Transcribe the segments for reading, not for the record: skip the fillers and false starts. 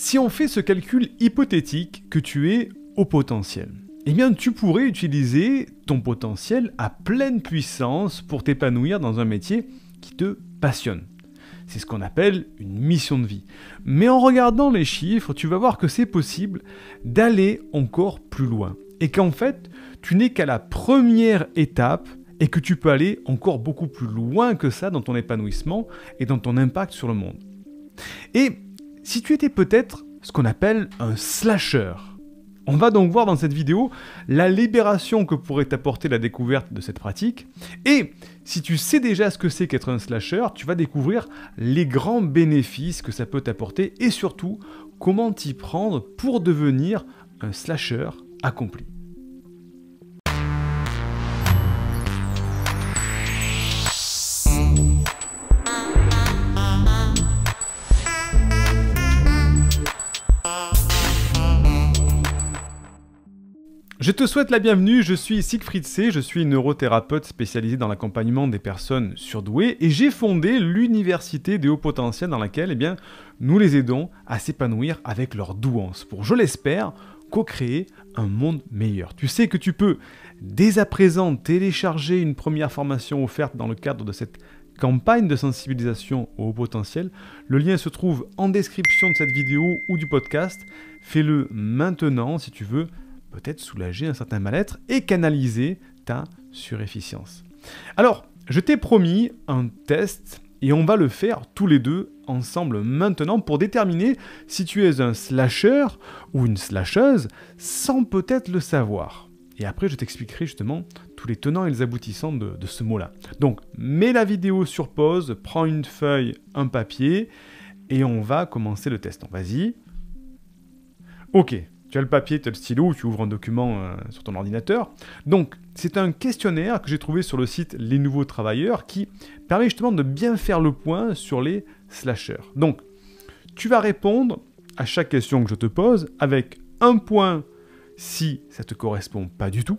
Si on fait ce calcul hypothétique que tu es au potentiel, eh bien tu pourrais utiliser ton potentiel à pleine puissance pour t'épanouir dans un métier qui te passionne. C'est ce qu'on appelle une mission de vie. Mais en regardant les chiffres, tu vas voir que c'est possible d'aller encore plus loin. Et qu'en fait, tu n'es qu'à la première étape et que tu peux aller encore beaucoup plus loin que ça dans ton épanouissement et dans ton impact sur le monde. Et si tu étais peut-être ce qu'on appelle un slasher, on va donc voir dans cette vidéo la libération que pourrait t'apporter la découverte de cette pratique. Et si tu sais déjà ce que c'est qu'être un slasher, tu vas découvrir les grands bénéfices que ça peut t'apporter et surtout comment t'y prendre pour devenir un slasher accompli. Je te souhaite la bienvenue, je suis Siegfried C, je suis neurothérapeute spécialisé dans l'accompagnement des personnes surdouées et j'ai fondé l'université des hauts potentiels dans laquelle nous les aidons à s'épanouir avec leur douance pour, je l'espère, co-créer un monde meilleur. Tu sais que tu peux dès à présent télécharger une première formation offerte dans le cadre de cette campagne de sensibilisation au haut potentiel. Le lien se trouve en description de cette vidéo ou du podcast. Fais-le maintenant si tu veux peut-être soulager un certain mal-être et canaliser ta surefficience. Alors, je t'ai promis un test et on va le faire tous les deux ensemble maintenant pour déterminer si tu es un slasher ou une slasheuse sans peut-être le savoir. Et après, je t'expliquerai justement tous les tenants et les aboutissants de ce mot-là. Donc, mets la vidéo sur pause, prends une feuille, un papier et on va commencer le test. Donc, vas-y. Ok. Tu as le papier, tu as le stylo, tu ouvres un document sur ton ordinateur. Donc, c'est un questionnaire que j'ai trouvé sur le site Les Nouveaux Travailleurs qui permet justement de bien faire le point sur les slashers. Donc, tu vas répondre à chaque question que je te pose avec 1 point si ça ne te correspond pas du tout,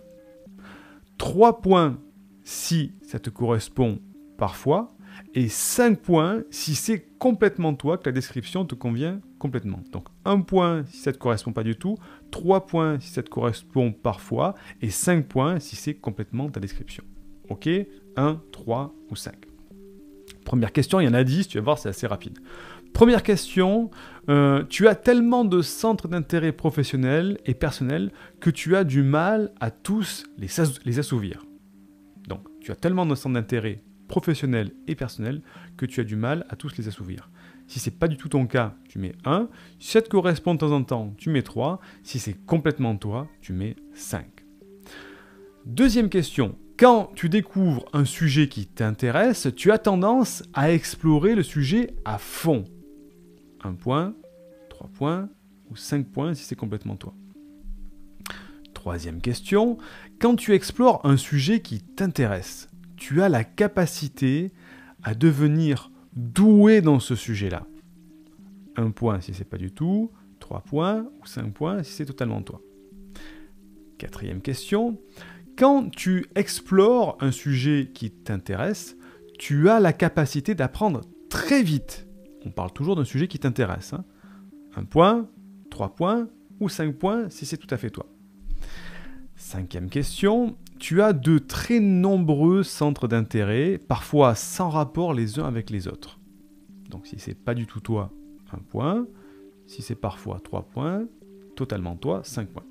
3 points si ça te correspond parfois, et 5 points si c'est complètement toi, que la description te convient complètement. Donc 1 point si ça ne te correspond pas du tout, 3 points si ça te correspond parfois, et 5 points si c'est complètement ta description. Ok ? 1, 3 ou 5. Première question, il y en a 10, tu vas voir, c'est assez rapide. Première question, tu as tellement de centres d'intérêt professionnels et personnels que tu as du mal à tous les assouvir. Donc, tu as tellement de centres d'intérêt professionnels et personnels que tu as du mal à tous les assouvir. Si ce n'est pas du tout ton cas, tu mets 1. Si ça te correspond de temps en temps, tu mets 3. Si c'est complètement toi, tu mets 5. Deuxième question. Quand tu découvres un sujet qui t'intéresse, tu as tendance à explorer le sujet à fond. 1 point, 3 points ou 5 points si c'est complètement toi. Troisième question. Quand tu explores un sujet qui t'intéresse, tu as la capacité à devenir doué dans ce sujet-là. 1 point si c'est pas du tout, 3 points ou 5 points si c'est totalement toi. Quatrième question. Quand tu explores un sujet qui t'intéresse, tu as la capacité d'apprendre très vite. On parle toujours d'un sujet qui t'intéresse. 1 point, 3 points ou 5 points si c'est tout à fait toi. Cinquième question. Tu as de très nombreux centres d'intérêt, parfois sans rapport les uns avec les autres. Donc si c'est pas du tout toi, 1 point. Si c'est parfois 3 points, totalement toi, 5 points.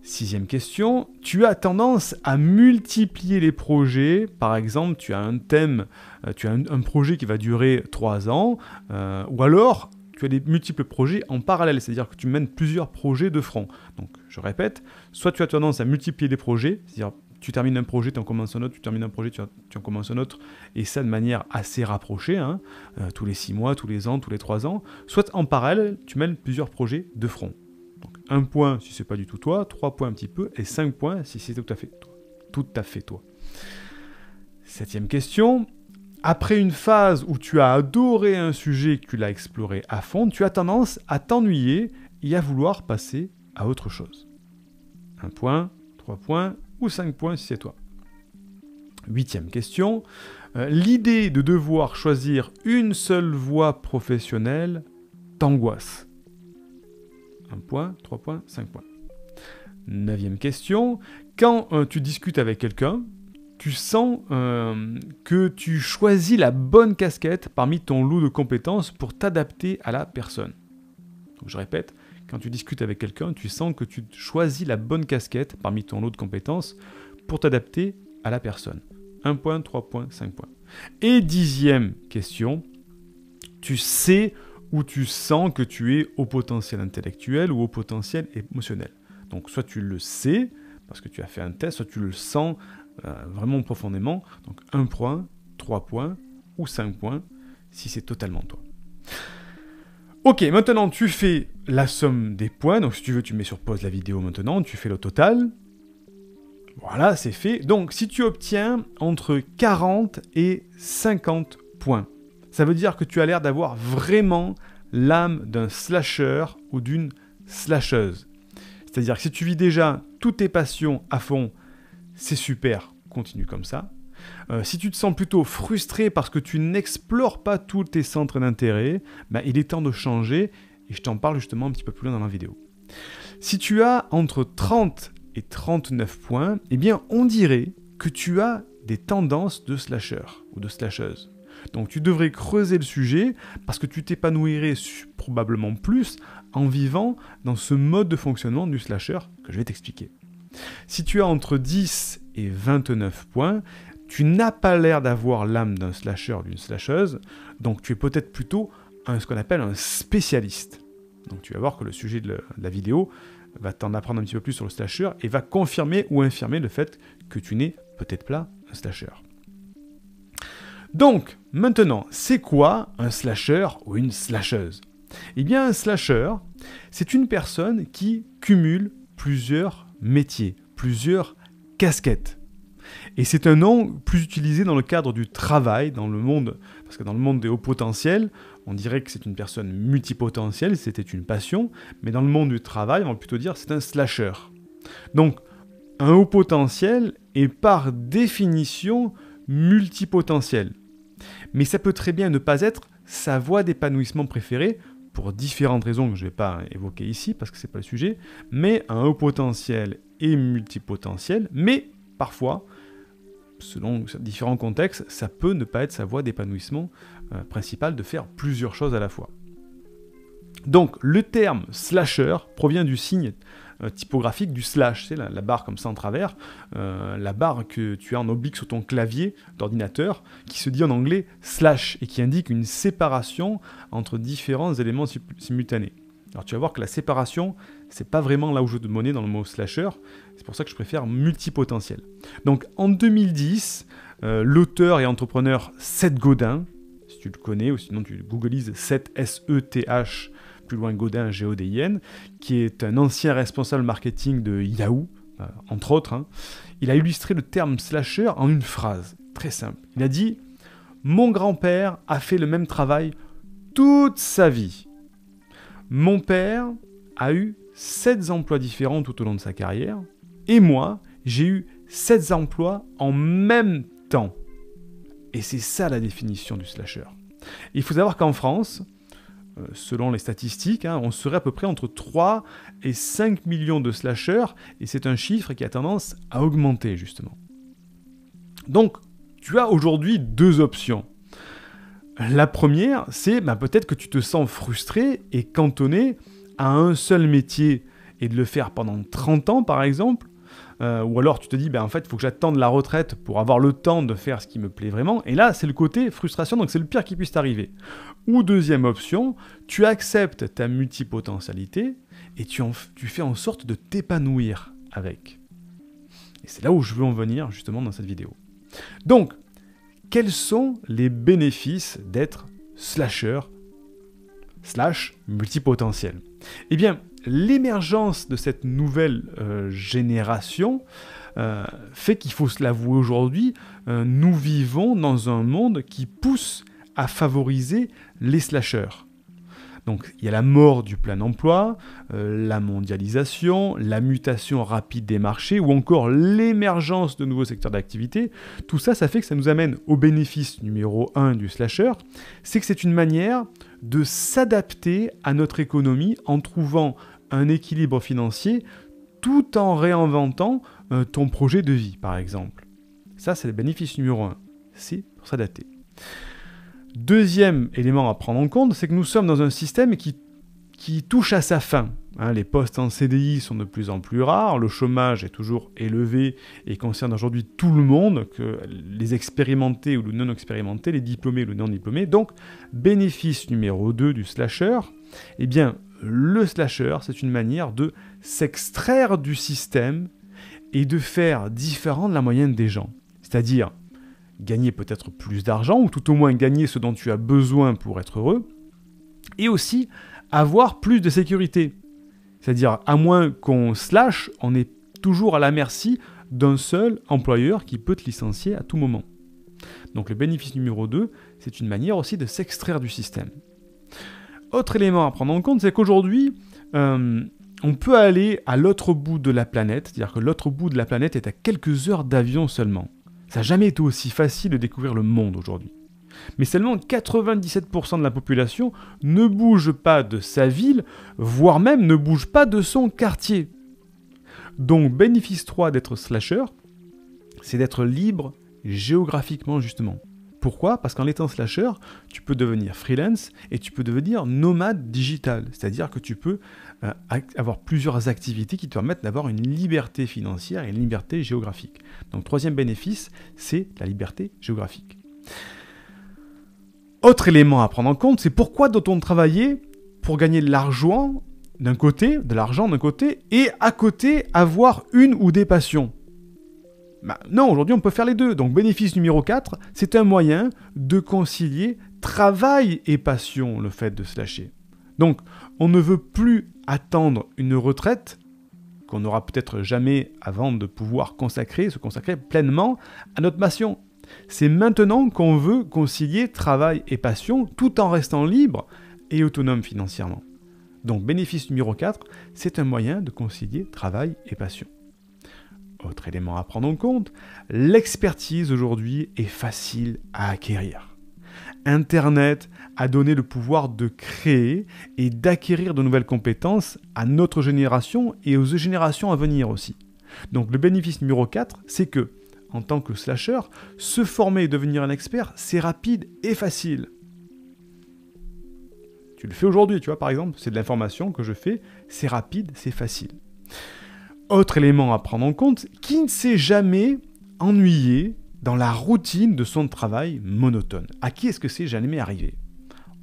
Sixième question, tu as tendance à multiplier les projets. Par exemple, tu as un thème, tu as un projet qui va durer 3 ans, ou alors tu as des multiples projets en parallèle, c'est-à-dire que tu mènes plusieurs projets de front. Donc, je répète, soit tu as tendance à multiplier les projets, c'est-à-dire tu termines un projet, tu en commences un autre, tu termines un projet, tu en commences un autre, et ça de manière assez rapprochée, tous les 6 mois, tous les ans, tous les 3 ans, soit en parallèle, tu mènes plusieurs projets de front. Donc 1 point si c'est pas du tout toi, 3 points un petit peu, et 5 points si c'est tout à fait toi. Tout à fait toi. Septième question. Après une phase où tu as adoré un sujet que tu l'as exploré à fond, tu as tendance à t'ennuyer et à vouloir passer à autre chose. 1 point, 3 points ou 5 points si c'est toi. Huitième question. L'idée de devoir choisir une seule voie professionnelle t'angoisse. 1 point, 3 points, 5 points. 9e question. Quand tu discutes avec quelqu'un, tu sens que tu choisis la bonne casquette parmi ton lot de compétences pour t'adapter à la personne. Donc, je répète, quand tu discutes avec quelqu'un, tu sens que tu choisis la bonne casquette parmi ton lot de compétences pour t'adapter à la personne. 1 point, 3 points, 5 points. Et 10e question, tu sais ou tu sens que tu es au potentiel intellectuel ou au potentiel émotionnel. Donc soit tu le sais, parce que tu as fait un test, soit tu le sens vraiment profondément. Donc 1 point, 3 points ou 5 points, si c'est totalement toi. Ok, maintenant tu fais la somme des points. Donc si tu veux, tu mets sur pause la vidéo maintenant, tu fais le total. Voilà, c'est fait. Donc si tu obtiens entre 40 et 50 points, ça veut dire que tu as l'air d'avoir vraiment l'âme d'un slasher ou d'une slasheuse. C'est-à-dire que si tu vis déjà toutes tes passions à fond, c'est super, continue comme ça. Si tu te sens plutôt frustré parce que tu n'explores pas tous tes centres d'intérêt, il est temps de changer et je t'en parle justement un petit peu plus loin dans la vidéo. Si tu as entre 30 et 39 points, eh bien on dirait que tu as des tendances de slasher ou de slasheuse. Donc tu devrais creuser le sujet parce que tu t'épanouirais probablement plus en vivant dans ce mode de fonctionnement du slasher que je vais t'expliquer. Si tu as entre 10 et 29 points, tu n'as pas l'air d'avoir l'âme d'un slasher ou d'une slasheuse, donc tu es peut-être plutôt ce qu'on appelle un spécialiste. Donc tu vas voir que le sujet de la vidéo va t'en apprendre un petit peu plus sur le slasher et va confirmer ou infirmer le fait que tu n'es peut-être pas un slasher. Donc, maintenant, c'est quoi un slasher ou une slasheuse? Eh bien, un slasher, c'est une personne qui cumule plusieurs métiers, plusieurs casquettes. Et c'est un nom plus utilisé dans le cadre du travail, dans le monde, parce que dans le monde des hauts potentiels, on dirait que c'est une personne multipotentielle, c'était une passion, mais dans le monde du travail, on va plutôt dire que c'est un slasher. Donc, un haut potentiel est par définition multipotentiel. Mais ça peut très bien ne pas être sa voie d'épanouissement préférée, pour différentes raisons que je ne vais pas évoquer ici, parce que ce n'est pas le sujet, mais un haut potentiel est multipotentiel, mais parfois, selon différents contextes, ça peut ne pas être sa voie d'épanouissement principale de faire plusieurs choses à la fois. Donc, le terme slasher provient du signe typographique du slash, c'est la barre comme ça en travers, la barre que tu as en oblique sur ton clavier d'ordinateur, qui se dit en anglais slash, et qui indique une séparation entre différents éléments simultanés. Alors tu vas voir que la séparation, c'est pas vraiment là où je veux te mener dans le mot slasher, c'est pour ça que je préfère multipotentiel. Donc en 2010, l'auteur et entrepreneur Seth Godin, si tu le connais, ou sinon tu googlises Seth S-E-T-H, plus loin Godin, G-O-D-I-N, qui est un ancien responsable marketing de Yahoo, entre autres, il a illustré le terme slasher en une phrase, très simple. Il a dit « Mon grand-père a fait le même travail toute sa vie. Mon père a eu 7 emplois différents tout au long de sa carrière, et moi, j'ai eu 7 emplois en même temps. » Et c'est ça la définition du slasher. Il faut savoir qu'en France, selon les statistiques, on serait à peu près entre 3 et 5 millions de slashers, et c'est un chiffre qui a tendance à augmenter, justement. Donc, tu as aujourd'hui 2 options. La première, c'est peut-être que tu te sens frustré et cantonné à un seul métier, et de le faire pendant 30 ans, par exemple, ou alors tu te dis, en fait, il faut que j'attende la retraite pour avoir le temps de faire ce qui me plaît vraiment. Et là, c'est le côté frustration, donc c'est le pire qui puisse t'arriver. Ou deuxième option, tu acceptes ta multipotentialité et tu fais en sorte de t'épanouir avec. Et c'est là où je veux en venir, justement, dans cette vidéo. Donc, quels sont les bénéfices d'être slasher / multipotentiel? Eh bien, l'émergence de cette nouvelle génération fait qu'il faut se l'avouer aujourd'hui, nous vivons dans un monde qui pousse à favoriser les slashers. Donc il y a la mort du plein emploi, la mondialisation, la mutation rapide des marchés ou encore l'émergence de nouveaux secteurs d'activité. Tout ça, ça fait que ça nous amène au bénéfice numéro 1 du slasher, c'est que c'est une manière de s'adapter à notre économie en trouvant un équilibre financier tout en réinventant ton projet de vie, par exemple. Ça, c'est le bénéfice numéro 1. C'est pour s'adapter. Deuxième élément à prendre en compte, c'est que nous sommes dans un système qui touche à sa fin. Les postes en CDI sont de plus en plus rares, le chômage est toujours élevé et concerne aujourd'hui tout le monde, que les expérimentés ou les non expérimentés, les diplômés ou les non diplômés. Donc, bénéfice numéro 2 du slasher, eh bien, le slasher, c'est une manière de s'extraire du système et de faire différent de la moyenne des gens. C'est-à-dire gagner peut-être plus d'argent, ou tout au moins gagner ce dont tu as besoin pour être heureux, et aussi avoir plus de sécurité. C'est-à-dire, à moins qu'on slash, on est toujours à la merci d'un seul employeur qui peut te licencier à tout moment. Donc le bénéfice numéro 2, c'est une manière aussi de s'extraire du système. Autre élément à prendre en compte, c'est qu'aujourd'hui, on peut aller à l'autre bout de la planète, c'est-à-dire que l'autre bout de la planète est à quelques heures d'avion seulement. Ça n'a jamais été aussi facile de découvrir le monde aujourd'hui. Mais seulement 97% de la population ne bouge pas de sa ville, voire même ne bouge pas de son quartier. Donc, bénéfice 3 d'être slasher, c'est d'être libre géographiquement justement. Pourquoi ? Parce qu'en étant slasher, tu peux devenir freelance et tu peux devenir nomade digital. C'est-à-dire que tu peux avoir plusieurs activités qui te permettent d'avoir une liberté financière et une liberté géographique. Donc, troisième bénéfice, c'est la liberté géographique. Autre élément à prendre en compte, c'est pourquoi doit-on travailler pour gagner de l'argent d'un côté, et à côté avoir une ou des passions. Non, aujourd'hui on peut faire les deux. Donc bénéfice numéro 4, c'est un moyen de concilier travail et passion, le fait de se lâcher. Donc on ne veut plus attendre une retraite qu'on n'aura peut-être jamais avant de pouvoir se consacrer pleinement à notre passion. C'est maintenant qu'on veut concilier travail et passion tout en restant libre et autonome financièrement. Donc bénéfice numéro 4, c'est un moyen de concilier travail et passion. Autre élément à prendre en compte, l'expertise aujourd'hui est facile à acquérir. Internet a donné le pouvoir de créer et d'acquérir de nouvelles compétences à notre génération et aux générations à venir aussi. Donc le bénéfice numéro 4, c'est que en tant que slasher, se former et devenir un expert, c'est rapide et facile. Tu le fais aujourd'hui, tu vois, par exemple, c'est de l'information que je fais, c'est rapide, c'est facile. Autre élément à prendre en compte, qui ne s'est jamais ennuyé dans la routine de son travail monotone. À qui est-ce que c'est jamais arrivé ?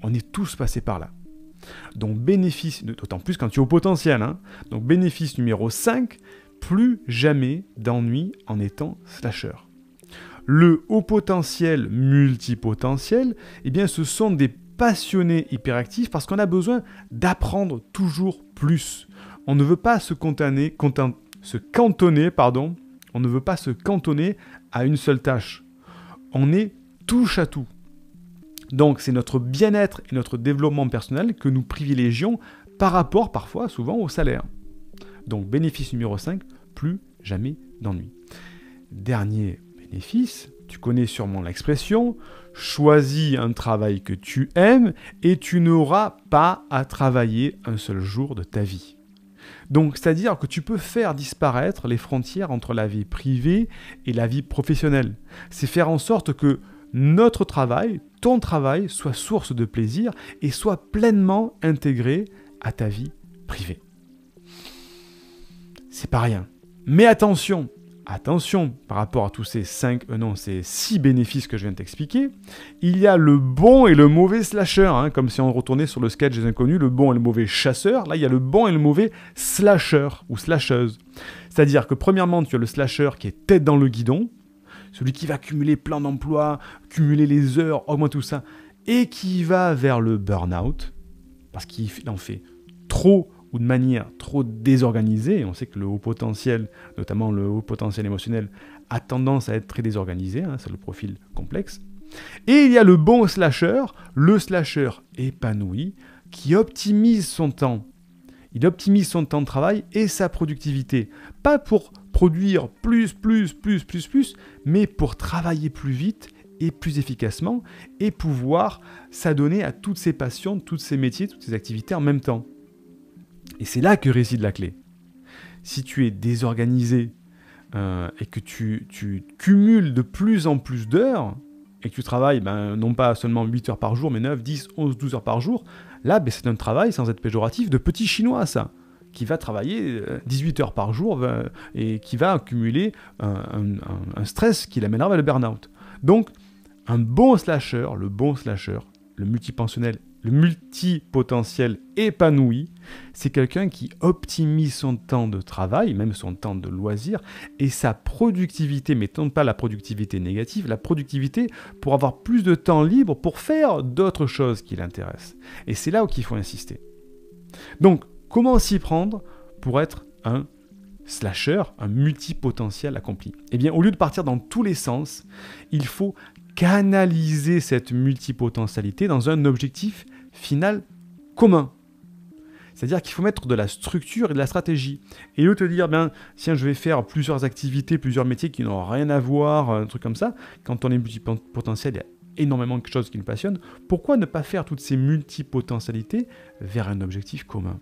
On est tous passés par là. Donc bénéfice, d'autant plus quand tu es au potentiel, donc bénéfice numéro 5, plus jamais d'ennui en étant slasher. Le haut potentiel, multipotentiel, eh bien ce sont des passionnés hyperactifs parce qu'on a besoin d'apprendre toujours plus. On ne veut pas se cantonner à une seule tâche. On est touche à tout. Donc c'est notre bien-être et notre développement personnel que nous privilégions par rapport parfois, souvent, au salaire. Donc bénéfice numéro 5, plus jamais d'ennui. Dernier bénéfice, tu connais sûrement l'expression, choisis un travail que tu aimes et tu n'auras pas à travailler un seul jour de ta vie. Donc c'est-à-dire que tu peux faire disparaître les frontières entre la vie privée et la vie professionnelle. C'est faire en sorte que notre travail, ton travail, soit source de plaisir et soit pleinement intégré à ta vie privée. C'est pas rien. Mais attention par rapport à tous ces 6 bénéfices que je viens de t'expliquer, il y a le bon et le mauvais slasher, comme si on retournait sur le sketch des inconnus, le bon et le mauvais chasseur. Là, il y a le bon et le mauvais slasher ou slasheuse. C'est-à-dire que premièrement, tu as le slasher qui est tête dans le guidon, celui qui va cumuler plein d'emplois, cumuler les heures, augmenter tout ça, et qui va vers le burn-out, parce qu'il en fait trop ou de manière trop désorganisée. Et on sait que le haut potentiel, notamment le haut potentiel émotionnel, a tendance à être très désorganisé, c'est le profil complexe. Et il y a le bon slasher, le slasher épanoui, qui optimise son temps. Il optimise son temps de travail et sa productivité. Pas pour produire plus, mais pour travailler plus vite et plus efficacement et pouvoir s'adonner à toutes ses passions, tous ses métiers, toutes ses activités en même temps. Et c'est là que réside la clé. Si tu es désorganisé et que tu cumules de plus en plus d'heures, et que tu travailles non pas seulement 8 heures par jour, mais 9, 10, 11, 12 heures par jour, là, c'est un travail, sans être péjoratif, de petit chinois, ça, qui va travailler 18 heures par jour et qui va accumuler un stress qui l'amènera vers le burn-out. Donc, un bon slasher, le multipensionnel, le multipotentiel épanoui, c'est quelqu'un qui optimise son temps de travail, même son temps de loisir, et sa productivité, mais non pas la productivité négative, la productivité pour avoir plus de temps libre pour faire d'autres choses qui l'intéressent. Et c'est là où il faut insister. Donc, comment s'y prendre pour être un slasher, un multipotentiel accompli? Eh bien, au lieu de partir dans tous les sens, il faut canaliser cette multipotentialité dans un objectif final commun. C'est-à-dire qu'il faut mettre de la structure et de la stratégie. Et au lieu de te dire, tiens, je vais faire plusieurs activités, plusieurs métiers qui n'ont rien à voir, un truc comme ça, quand on est multipotentiel, il y a énormément de choses qui nous passionnent, pourquoi ne pas faire toutes ces multipotentialités vers un objectif commun?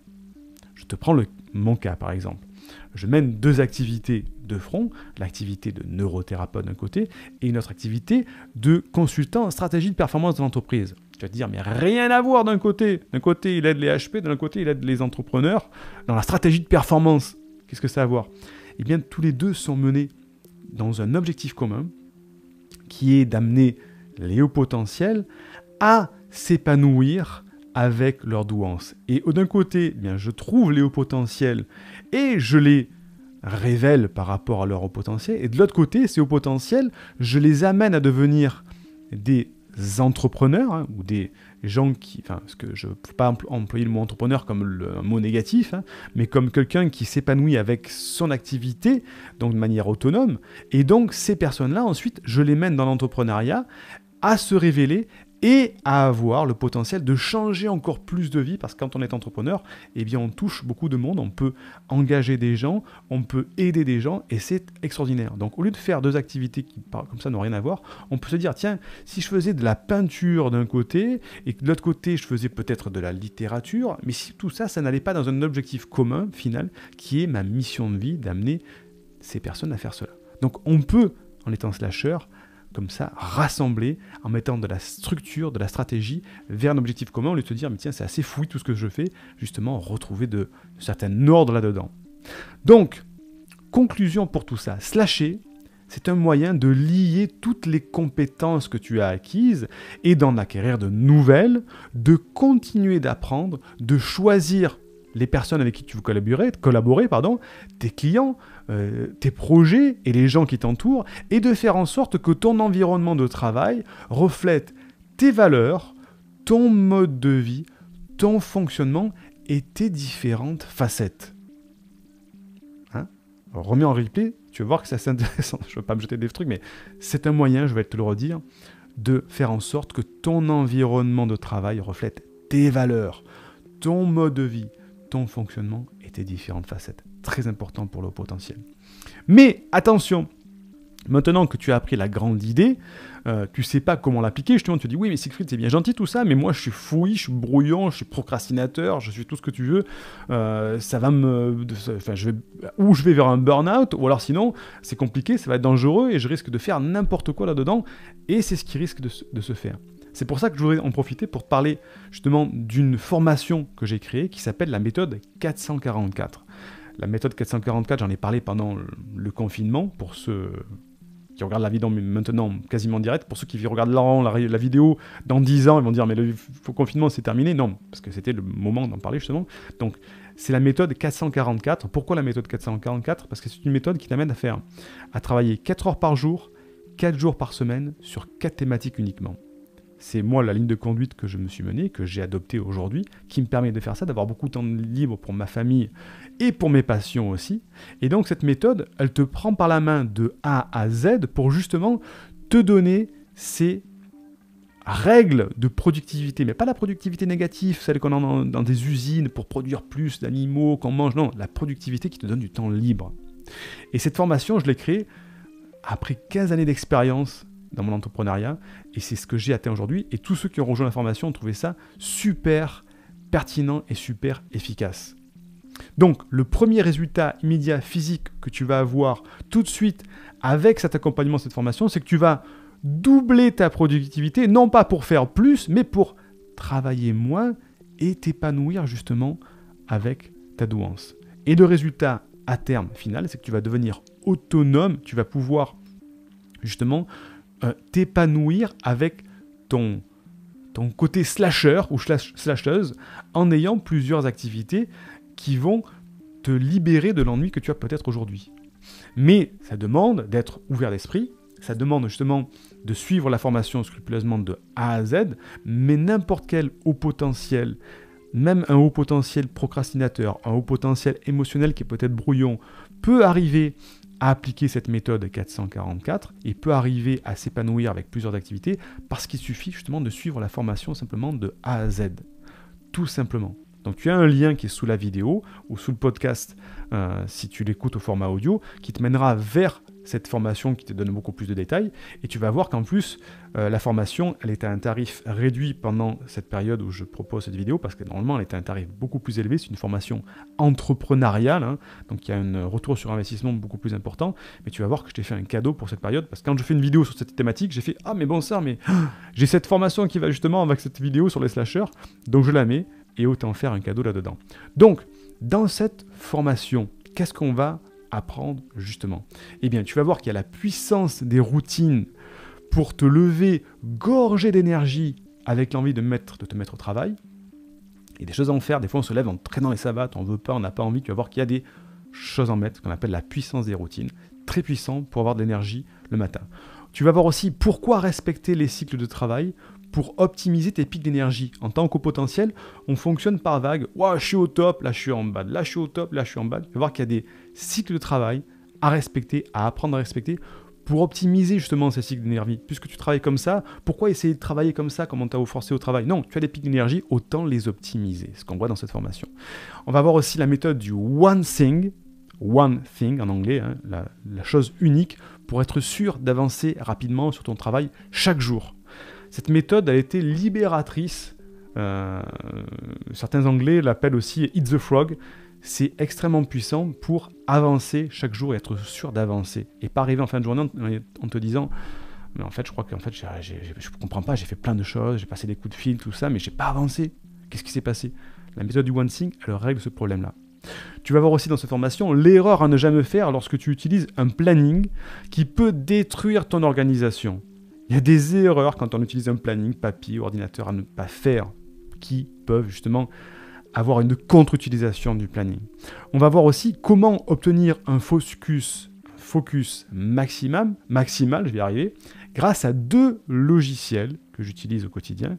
Je te prends mon cas, par exemple. Je mène 2 activités de front, l'activité de neurothérapeute d'un côté et une autre activité de consultant en stratégie de performance de l'entreprise. Tu vas te dire, mais rien à voir d'un côté. D'un côté, il aide les HP, de l'autre côté, il aide les entrepreneurs dans la stratégie de performance. Qu'est-ce que ça a à voir? Eh bien, tous les deux sont menés dans un objectif commun qui est d'amener les hauts potentiels à s'épanouir avec leur douance. Et d'un côté, je trouve les hauts potentiels et je les révèle par rapport à leur haut potentiel. Et de l'autre côté, ces hauts potentiels, je les amène à devenir des entrepreneurs ou des gens qui... parce que je ne peux pas employer le mot entrepreneur comme un mot négatif, mais comme quelqu'un qui s'épanouit avec son activité, donc de manière autonome. Et donc, ces personnes-là, ensuite, je les mène dans l'entrepreneuriat à se révéler et à avoir le potentiel de changer encore plus de vie, parce que quand on est entrepreneur, on touche beaucoup de monde, on peut engager des gens, on peut aider des gens, et c'est extraordinaire. Donc au lieu de faire 2 activités qui, comme ça, n'ont rien à voir, on peut se dire, tiens, si je faisais de la peinture d'un côté, et que de l'autre côté, je faisais peut-être de la littérature, mais si tout ça, ça n'allait pas dans un objectif commun, final, qui est ma mission de vie, d'amener ces personnes à faire cela. Donc on peut, en étant slasher, comme ça, rassembler en mettant de la structure, de la stratégie vers un objectif commun, au lieu de te dire, mais tiens, c'est assez fouillis tout ce que je fais, justement, retrouver de certains ordres là-dedans. Donc, conclusion pour tout ça, slasher, c'est un moyen de lier toutes les compétences que tu as acquises et d'en acquérir de nouvelles, de continuer d'apprendre, de choisir les personnes avec qui tu veux collaborer, tes clients, tes projets et les gens qui t'entourent, et de faire en sorte que ton environnement de travail reflète tes valeurs, ton mode de vie, ton fonctionnement et tes différentes facettes. Remets en replay, tu vas voir que c'est assez intéressant. Je ne veux pas me jeter des trucs, mais c'est un moyen, je vais te le redire, de faire en sorte que ton environnement de travail reflète tes valeurs, ton mode de vie, ton fonctionnement et tes différentes facettes. Très important pour le potentiel. Mais attention, maintenant que tu as appris la grande idée, tu ne sais pas comment l'appliquer, justement tu te dis oui mais Siegfried c'est bien gentil tout ça, mais moi je suis fouillis, je suis brouillon, je suis procrastinateur, je suis tout ce que tu veux, ça va je vais vers un burn-out, ou alors sinon c'est compliqué, ça va être dangereux et je risque de faire n'importe quoi là-dedans, et c'est ce qui risque de se faire. C'est pour ça que je voudrais en profiter pour te parler justement d'une formation que j'ai créée qui s'appelle la méthode 444. La méthode 444, j'en ai parlé pendant le confinement, pour ceux qui regardent la vidéo maintenant quasiment direct. Pour ceux qui regardent la vidéo dans 10 ans, ils vont dire mais le confinement c'est terminé. Non, parce que c'était le moment d'en parler justement. Donc c'est la méthode 444. Pourquoi la méthode 444? Parce que c'est une méthode qui t'amène à travailler 4 heures par jour, 4 jours par semaine, sur 4 thématiques uniquement. C'est moi la ligne de conduite que je me suis menée, que j'ai adoptée aujourd'hui, qui me permet de faire ça, d'avoir beaucoup de temps libre pour ma famille et pour mes passions aussi. Et donc cette méthode, elle te prend par la main de A à Z pour justement te donner ces règles de productivité, mais pas la productivité négative, celle qu'on a dans des usines pour produire plus d'animaux qu'on mange, non, la productivité qui te donne du temps libre. Et cette formation, je l'ai créée après 15 années d'expérience dans mon entrepreneuriat, et c'est ce que j'ai atteint aujourd'hui, et tous ceux qui ont rejoint la formation ont trouvé ça super pertinent et super efficace. Donc, le premier résultat immédiat physique que tu vas avoir tout de suite avec cet accompagnement, cette formation, c'est que tu vas doubler ta productivité, non pas pour faire plus, mais pour travailler moins et t'épanouir justement avec ta douance. Et le résultat à terme final, c'est que tu vas devenir autonome, tu vas pouvoir justement t'épanouir avec ton côté slasher ou slasheuse en ayant plusieurs activités qui vont te libérer de l'ennui que tu as peut-être aujourd'hui. Mais ça demande d'être ouvert d'esprit, ça demande justement de suivre la formation scrupuleusement de A à Z, mais n'importe quel haut potentiel, même un haut potentiel procrastinateur, un haut potentiel émotionnel qui est peut-être brouillon, peut arriver à appliquer cette méthode 444 et peut arriver à s'épanouir avec plusieurs activités parce qu'il suffit justement de suivre la formation simplement de A à Z. Tout simplement. Donc tu as un lien qui est sous la vidéo ou sous le podcast si tu l'écoutes au format audio qui te mènera vers cette formation qui te donne beaucoup plus de détails et tu vas voir qu'en plus la formation elle est à un tarif réduit pendant cette période où je propose cette vidéo parce que normalement elle est à un tarif beaucoup plus élevé, c'est une formation entrepreneuriale donc il y a un retour sur investissement beaucoup plus important, mais tu vas voir que je t'ai fait un cadeau pour cette période parce que quand je fais une vidéo sur cette thématique j'ai fait mais j'ai cette formation qui va justement avec cette vidéo sur les slashers, donc je la mets et autant faire un cadeau là-dedans. Donc, dans cette formation, qu'est-ce qu'on va apprendre justement ? Eh bien, tu vas voir qu'il y a la puissance des routines pour te lever gorgé d'énergie avec l'envie de te mettre au travail. Il y a des choses à en faire, des fois on se lève en traînant les savates, on veut pas, on n'a pas envie, tu vas voir qu'il y a des choses à en mettre, qu'on appelle la puissance des routines, très puissant pour avoir de l'énergie le matin. Tu vas voir aussi pourquoi respecter les cycles de travail pour optimiser tes pics d'énergie. En tant qu'au potentiel, on fonctionne par vague. Je suis au top, là je suis en bas, là je suis au top, là je suis en bas. Tu vas voir qu'il y a des cycles de travail à respecter, à apprendre à respecter pour optimiser justement ces cycles d'énergie. Puisque tu travailles comme ça, pourquoi essayer de travailler comme ça, comme on t'a forcé au travail ? Non, tu as des pics d'énergie, autant les optimiser. C'est ce qu'on voit dans cette formation. On va voir aussi la méthode du one thing en anglais, la chose unique, pour être sûr d'avancer rapidement sur ton travail chaque jour. Cette méthode a été libératrice. Certains Anglais l'appellent aussi « Eat the Frog ». C'est extrêmement puissant pour avancer chaque jour et être sûr d'avancer. Et pas arriver en fin de journée en te disant « Mais en fait, je crois que je ne comprends pas, j'ai fait plein de choses, j'ai passé des coups de fil, tout ça, mais je n'ai pas avancé. Qu'est-ce qui s'est passé ?» La méthode du One Thing, elle règle ce problème-là. Tu vas voir aussi dans cette formation l'erreur à ne jamais faire lorsque tu utilises un planning qui peut détruire ton organisation. Il y a des erreurs quand on utilise un planning, papier, ordinateur à ne pas faire qui peuvent justement avoir une contre-utilisation du planning. On va voir aussi comment obtenir un focus maximal, je vais y arriver, grâce à 2 logiciels que j'utilise au quotidien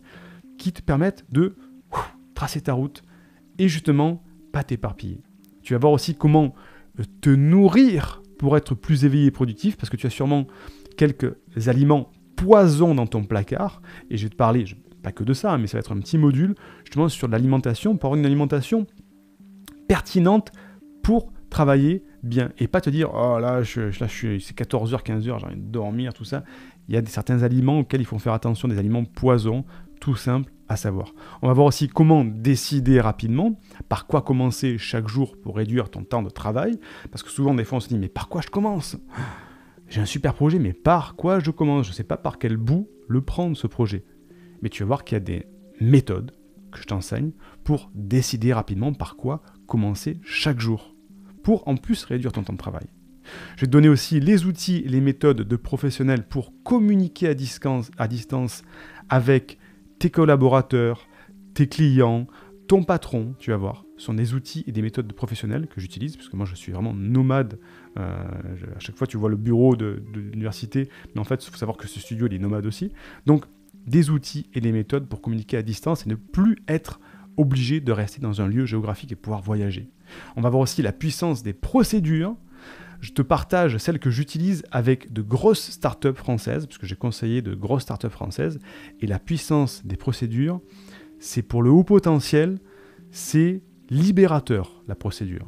qui te permettent de tracer ta route et justement pas t'éparpiller. Tu vas voir aussi comment te nourrir pour être plus éveillé et productif parce que tu as sûrement quelques aliments poison dans ton placard, et je vais te parler, pas que de ça, mais ça va être un petit module, justement sur l'alimentation, pour avoir une alimentation pertinente pour travailler bien, et pas te dire, c'est 14h, 15h, j'ai envie de dormir, tout ça. Il y a certains aliments auxquels il faut faire attention, des aliments poison, tout simple à savoir. On va voir aussi comment décider rapidement, par quoi commencer chaque jour pour réduire ton temps de travail, parce que souvent, des fois, on se dit, mais par quoi je commence ? J'ai un super projet, mais par quoi je commence ? Je ne sais pas par quel bout le prendre, ce projet. Mais tu vas voir qu'il y a des méthodes que je t'enseigne pour décider rapidement par quoi commencer chaque jour, pour en plus réduire ton temps de travail. Je vais te donner aussi les outils et les méthodes de professionnels pour communiquer à distance avec tes collaborateurs, tes clients, ton patron, tu vas voir. Ce sont des outils et des méthodes de professionnels que j'utilise, parce que moi je suis vraiment nomade. À chaque fois tu vois le bureau de l'université, mais en fait il faut savoir que ce studio il est nomade aussi. Donc des outils et des méthodes pour communiquer à distance et ne plus être obligé de rester dans un lieu géographique et pouvoir voyager. On va voir aussi la puissance des procédures. Je te partage celles que j'utilise avec de grosses startups françaises, parce que j'ai conseillé de grosses startups françaises, et la puissance des procédures, c'est pour le haut potentiel, c'est libérateur, la procédure.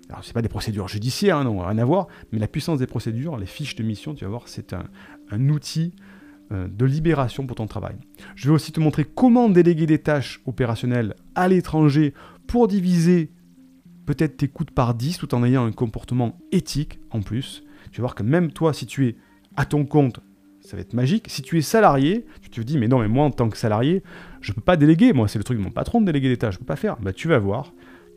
Alors, ce n'est pas des procédures judiciaires, non, rien à voir, mais la puissance des procédures, les fiches de mission, tu vas voir, c'est un outil de libération pour ton travail. Je vais aussi te montrer comment déléguer des tâches opérationnelles à l'étranger pour diviser peut-être tes coûts par 10 tout en ayant un comportement éthique en plus. Tu vas voir que même toi, si tu es à ton compte, ça va être magique. Si tu es salarié, tu te dis, mais non, mais moi, en tant que salarié, je ne peux pas déléguer. Moi, c'est le truc de mon patron de déléguer des tâches. Je ne peux pas faire. Bah, tu vas voir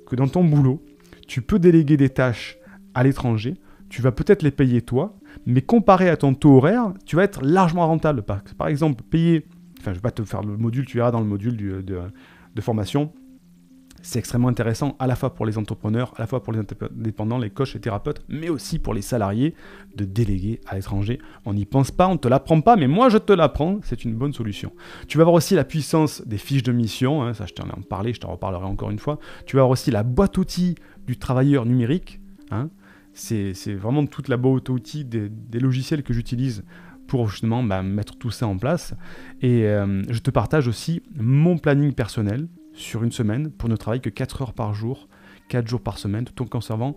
que dans ton boulot, tu peux déléguer des tâches à l'étranger. Tu vas peut-être les payer toi, mais comparé à ton taux horaire, tu vas être largement rentable. Par exemple, payer... Enfin, je ne vais pas te faire le module, tu verras dans le module de formation. C'est extrêmement intéressant à la fois pour les entrepreneurs, à la fois pour les indépendants, les coachs, les thérapeutes, mais aussi pour les salariés de déléguer à l'étranger. On n'y pense pas, on ne te l'apprend pas, mais moi je te l'apprends, c'est une bonne solution. Tu vas voir aussi la puissance des fiches de mission, hein, ça je t'en ai parlé, je t'en reparlerai encore une fois. Tu vas voir aussi la boîte outils du travailleur numérique. Hein. C'est vraiment toute la boîte outils des logiciels que j'utilise pour justement mettre tout ça en place. Et je te partage aussi mon planning personnel sur une semaine pour ne travailler que 4 heures par jour, 4 jours par semaine, tout en conservant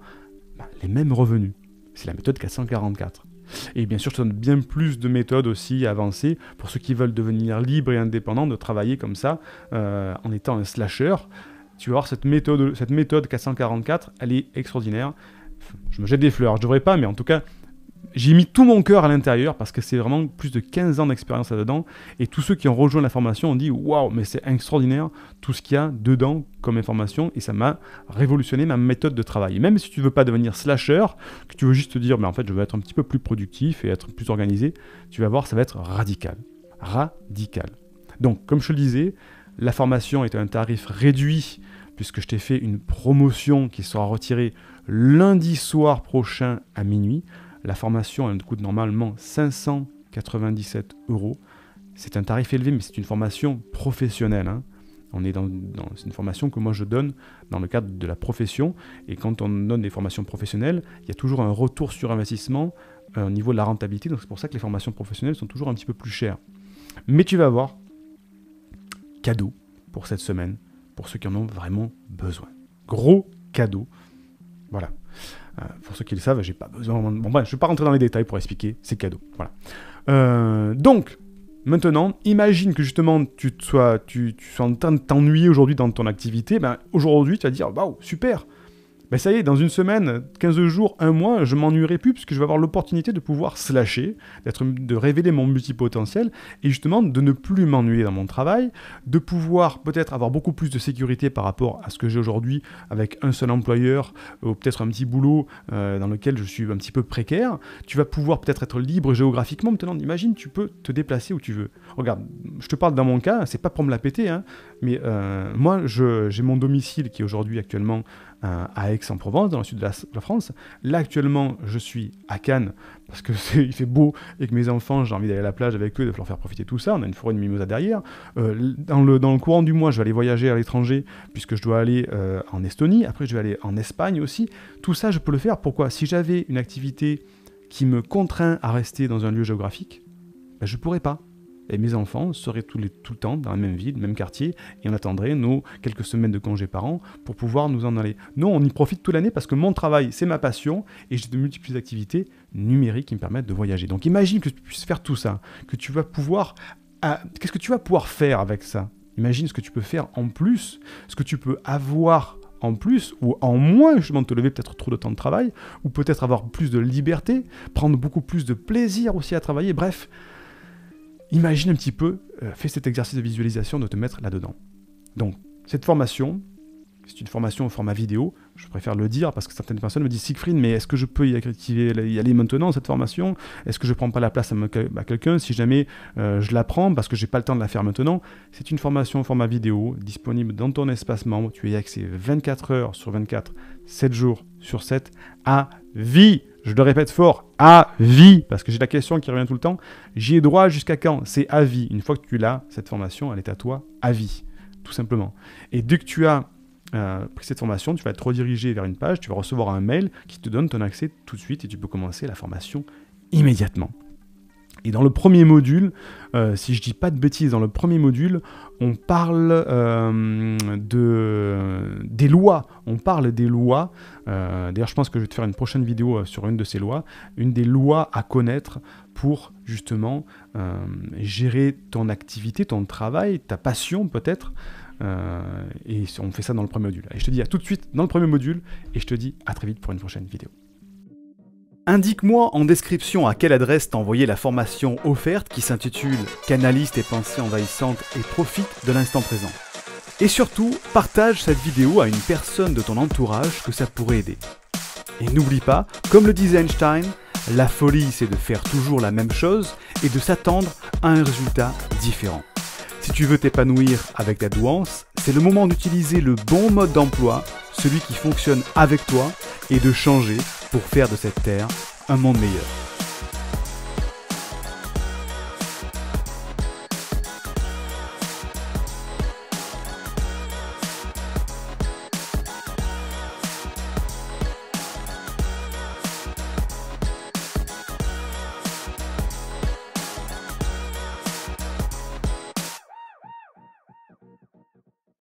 les mêmes revenus. C'est la méthode 444. Et bien sûr, je te donne bien plus de méthodes aussi avancées pour ceux qui veulent devenir libres et indépendants, de travailler comme ça en étant un slasher. Tu vas voir, cette méthode 444, elle est extraordinaire. Je me jette des fleurs, je ne devrais pas, mais en tout cas, j'ai mis tout mon cœur à l'intérieur parce que c'est vraiment plus de 15 ans d'expérience là-dedans. Et tous ceux qui ont rejoint la formation ont dit « Waouh, mais c'est extraordinaire tout ce qu'il y a dedans comme information. » Et ça m'a révolutionné ma méthode de travail. Et même si tu ne veux pas devenir slasher, que tu veux juste te dire « En fait, je veux être un petit peu plus productif et être plus organisé », tu vas voir, ça va être radical. Radical. Donc, comme je te le disais, la formation est à un tarif réduit puisque je t'ai fait une promotion qui sera retirée lundi soir prochain à minuit. La formation, elle coûte normalement 597 €. C'est un tarif élevé, mais c'est une formation professionnelle. Hein. C'est une formation que moi je donne dans le cadre de la profession. Et quand on donne des formations professionnelles, il y a toujours un retour sur investissement au niveau de la rentabilité. Donc c'est pour ça que les formations professionnelles sont toujours un petit peu plus chères. Mais tu vas avoir cadeau pour cette semaine, pour ceux qui en ont vraiment besoin. Gros cadeau. Voilà. Pour ceux qui le savent, j'ai pas besoin... Bon, bref, je ne vais pas rentrer dans les détails pour expliquer, c'est cadeau. Voilà. Donc, maintenant, imagine que justement, tu sois en train de t'ennuyer aujourd'hui dans ton activité. Aujourd'hui, tu vas dire, waouh, super. Ça y est, dans une semaine, 15 jours, un mois, je m'ennuierai plus puisque je vais avoir l'opportunité de pouvoir slasher, de révéler mon multipotentiel et justement de ne plus m'ennuyer dans mon travail, de pouvoir peut-être avoir beaucoup plus de sécurité par rapport à ce que j'ai aujourd'hui avec un seul employeur ou peut-être un petit boulot dans lequel je suis un petit peu précaire. Tu vas pouvoir peut-être être libre géographiquement. Maintenant, imagine, tu peux te déplacer où tu veux. Regarde, je te parle dans mon cas, c'est pas pour me la péter, hein, mais moi, j'ai mon domicile qui est aujourd'hui actuellement à Aix-en-Provence, dans le sud de la France. Là, actuellement, je suis à Cannes, parce qu'il fait beau, et que mes enfants, j'ai envie d'aller à la plage avec eux, de leur faire profiter de tout ça. On a une forêt de mimosa derrière. Dans le courant du mois, je vais aller voyager à l'étranger, puisque je dois aller en Estonie. Après, je vais aller en Espagne aussi. Tout ça, je peux le faire. Pourquoi ? Si j'avais une activité qui me contraint à rester dans un lieu géographique, je ne pourrais pas. Et mes enfants seraient tout le temps dans la même ville, le même quartier, et on attendrait nos quelques semaines de congés par an pour pouvoir nous en aller. Non, on y profite toute l'année parce que mon travail, c'est ma passion, et j'ai de multiples activités numériques qui me permettent de voyager. Donc imagine que tu puisses faire tout ça, que tu vas pouvoir... Qu'est-ce que tu vas pouvoir faire avec ça ? Imagine ce que tu peux faire en plus, ce que tu peux avoir en plus, ou en moins, justement, te lever peut-être trop de temps de travail, ou peut-être avoir plus de liberté, prendre beaucoup plus de plaisir aussi à travailler, bref... Imagine un petit peu, fais cet exercice de visualisation de te mettre là-dedans. Donc, cette formation, c'est une formation au format vidéo, je préfère le dire parce que certaines personnes me disent « Siegfried, mais est-ce que je peux y aller maintenant, cette formation ? Est-ce que je ne prends pas la place à quelqu'un si jamais je la prends parce que je n'ai pas le temps de la faire maintenant ?» C'est une formation au format vidéo, disponible dans ton espace membre, tu y as accès 24 heures sur 24, 7 jours sur 7, à vie. Je le répète fort, à vie, parce que j'ai la question qui revient tout le temps. J'y ai droit jusqu'à quand ? C'est à vie. Une fois que tu l'as, cette formation, elle est à toi à vie, tout simplement. Et dès que tu as pris cette formation, tu vas être redirigé vers une page, tu vas recevoir un mail qui te donne ton accès tout de suite et tu peux commencer la formation immédiatement. Et dans le premier module, si je ne dis pas de bêtises, dans le premier module, on parle des lois. On parle des lois. D'ailleurs, je pense que je vais te faire une prochaine vidéo sur une de ces lois. Une des lois à connaître pour justement gérer ton activité, ton travail, ta passion peut-être. Et on fait ça dans le premier module. Et je te dis à tout de suite dans le premier module, et je te dis à très vite pour une prochaine vidéo. Indique-moi en description à quelle adresse t'envoyer la formation offerte qui s'intitule « Canalise tes pensées envahissantes et profite de l'instant présent ». Et surtout, partage cette vidéo à une personne de ton entourage que ça pourrait aider. Et n'oublie pas, comme le disait Einstein, la folie c'est de faire toujours la même chose et de s'attendre à un résultat différent. Si tu veux t'épanouir avec ta douance, c'est le moment d'utiliser le bon mode d'emploi, celui qui fonctionne avec toi, et de changer pour faire de cette terre un monde meilleur.